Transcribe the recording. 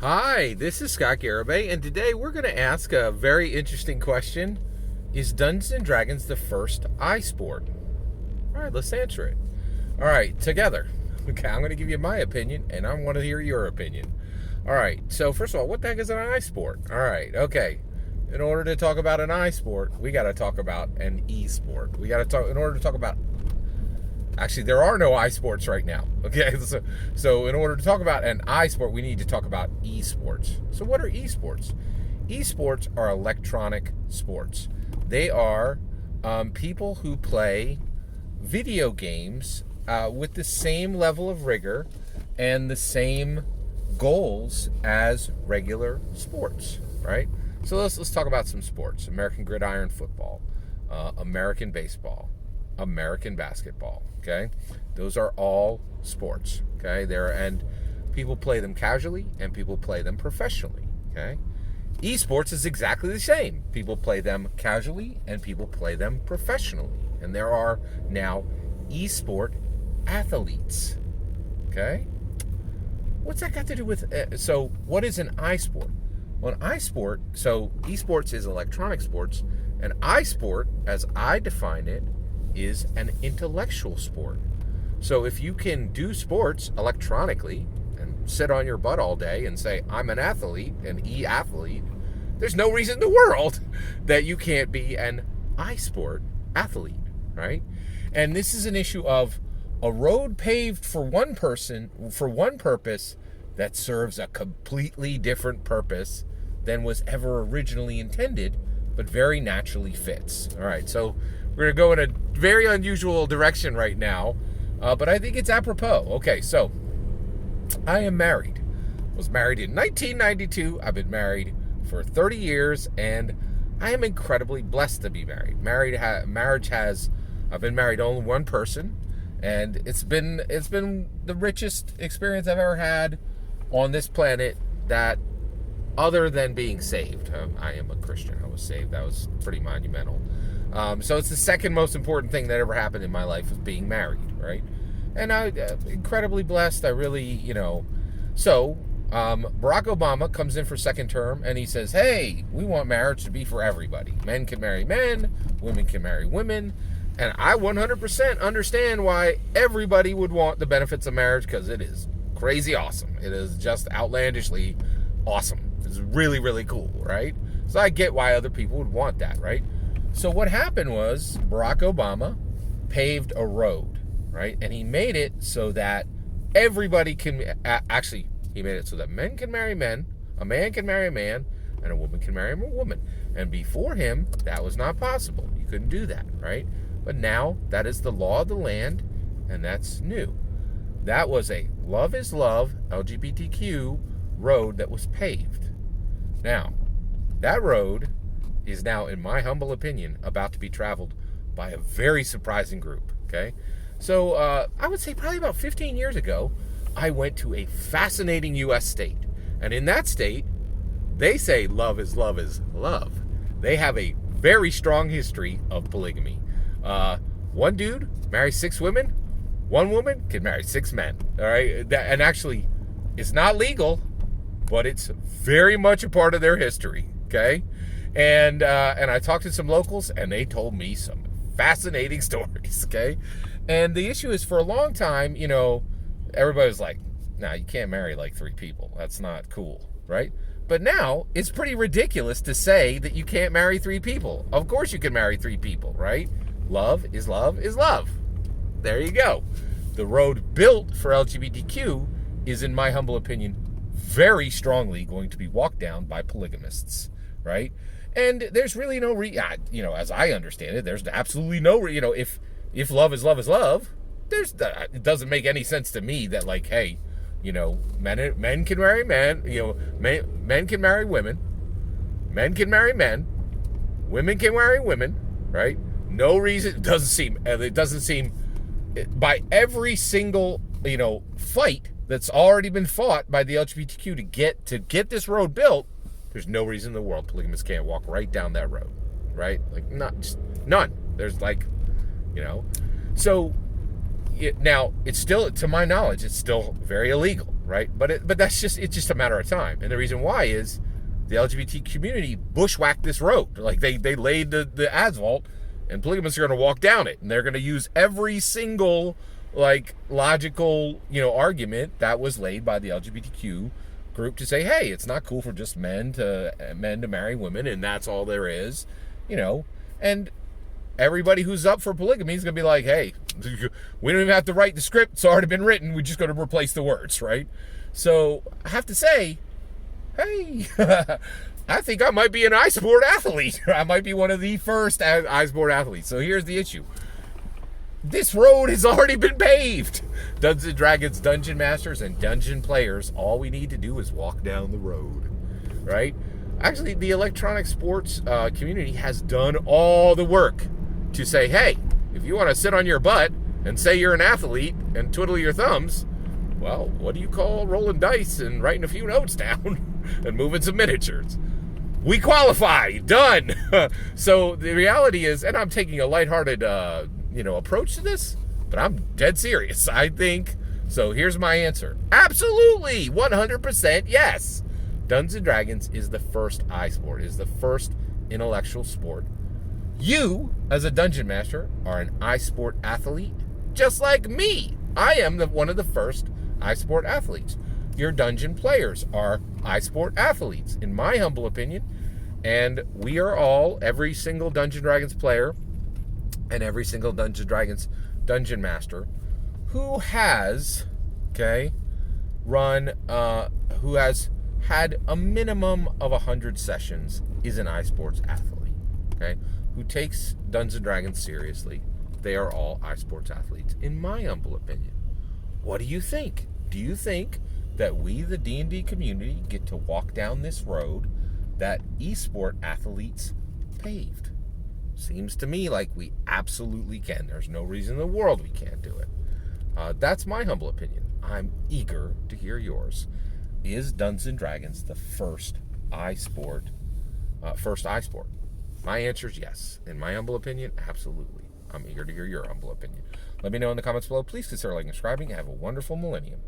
Hi, this is Scott Garibay, and today we're going to ask a very interesting question. Is Dungeons and Dragons the first iSport? All right, let's answer it. All right, together. Okay, I'm going to give you my opinion, and I want to hear your opinion. All right, so first of all, what the heck is an iSport? All right, okay. In order to talk about an iSport, we got to talk about an eSport. We got to talk, in order to talk about Actually, there are no iSports right now. Okay, so in order to talk about an iSport, we need to talk about esports. So what are esports? Esports are electronic sports. They are people who play video games with the same level of rigor and the same goals as regular sports, right? So let's talk about some sports: American gridiron football, American baseball, American basketball. Okay, those are all sports. Okay, and people play them casually and people play them professionally. Okay, esports is exactly the same. People play them casually and people play them professionally, and there are now esport athletes. Okay, what's that got to do with? So, what is an iSport? Well, an iSport. So, esports is electronic sports, and iSport, as I define it, is an intellectual sport. So if you can do sports electronically and sit on your butt all day and say, I'm an athlete, an e-athlete, there's no reason in the world that you can't be an iSport athlete, right? And this is an issue of a road paved for one person, for one purpose, that serves a completely different purpose than was ever originally intended, but very naturally fits. All right, so we're going to go in a very unusual direction right now, but I think it's apropos. Okay, so I am married. I was married in 1992. I've been married for 30 years, and I am incredibly blessed to be married. I've been married to only one person, and it's been the richest experience I've ever had on this planet, that other than being saved. I am a Christian. I was saved. That was pretty monumental. So it's the second most important thing that ever happened in my life, was being married, right? And I'm incredibly blessed. I really, So Barack Obama comes in for second term, and he says, hey, we want marriage to be for everybody. Men can marry men, women can marry women. And I 100% understand why everybody would want the benefits of marriage, because it is crazy awesome. It is just outlandishly awesome. It's really, really cool, right? So I get why other people would want that, right? So what happened was Barack Obama paved a road, right? And he made it so that everybody can, actually, he made it so that men can marry men, a man can marry a man, and a woman can marry a woman. And before him, that was not possible. You couldn't do that, right? But now that is the law of the land, and that's new. That was a love is love, LGBTQ road that was paved. Now, that road is now, in my humble opinion, about to be traveled by a very surprising group, okay? So I would say probably about 15 years ago, I went to a fascinating U.S. state. And in that state, they say love is love is love. They have a very strong history of polygamy. One dude marries 6 women. One woman can marry 6 men, all right? And actually, it's not legal, but it's very much a part of their history, okay? And I talked to some locals, and they told me some fascinating stories, okay? And the issue is, for a long time, everybody was like, nah, you can't marry like 3 people. That's not cool, right? But now, it's pretty ridiculous to say that you can't marry 3 people. Of course you can marry 3 people, right? Love is love is love. There you go. The road built for LGBTQ is, in my humble opinion, very strongly going to be walked down by polygamists, right? And there's really no as I understand it, there's absolutely no if love is love is love, it doesn't make any sense to me that, like, hey, men can marry men, men can marry women, men can marry men, women can marry women, right? No reason. It doesn't seem by every single fight that's already been fought by the LGBTQ to get this road built. There's no reason in the world polygamists can't walk right down that road, right? Like, not just none. There's so now it's still, to my knowledge, it's still very illegal, right? But it's just a matter of time. And the reason why is the LGBT community bushwhacked this road. Like they laid the asphalt, and polygamists are going to walk down it, and they're going to use every single like logical argument that was laid by the LGBTQ group to say, hey, it's not cool for just men to marry women, and that's all there is, and everybody who's up for polygamy is going to be like, hey, we don't even have to write the script. It's already been written. We're just going to replace the words, right? So I have to say, hey, I think I might be an iSport athlete. I might be one of the first iSport athletes. So here's the issue. This road has already been paved. Dungeons & Dragons Dungeon Masters and Dungeon players, all we need to do is walk down the road, right? Actually, the electronic sports community has done all the work to say, hey, if you want to sit on your butt and say you're an athlete and twiddle your thumbs, well, what do you call rolling dice and writing a few notes down and moving some miniatures? We qualify. Done. So the reality is, and I'm taking a lighthearted approach to this, but I'm dead serious. I think, so here's my answer. Absolutely, 100% yes. Dungeons & Dragons is the first iSport, is the first intellectual sport. You, as a Dungeon Master, are an iSport athlete, just like me. I am one of the first iSport athletes. Your Dungeon players are iSport athletes, in my humble opinion. And we are all, every single Dungeons & Dragons player and every single Dungeons & Dragons Dungeon Master who has, who has had a minimum of 100 sessions is an iSports athlete, who takes Dungeons & Dragons seriously. They are all iSports athletes, in my humble opinion. What do you think? Do you think that we, the D&D community, get to walk down this road that eSport athletes paved? Seems to me like we absolutely can. There's no reason in the world we can't do it. That's my humble opinion. I'm eager to hear yours. Is Dungeons & Dragons the first iSport? My answer is yes. In my humble opinion, absolutely. I'm eager to hear your humble opinion. Let me know in the comments below. Please consider liking and subscribing. Have a wonderful millennium.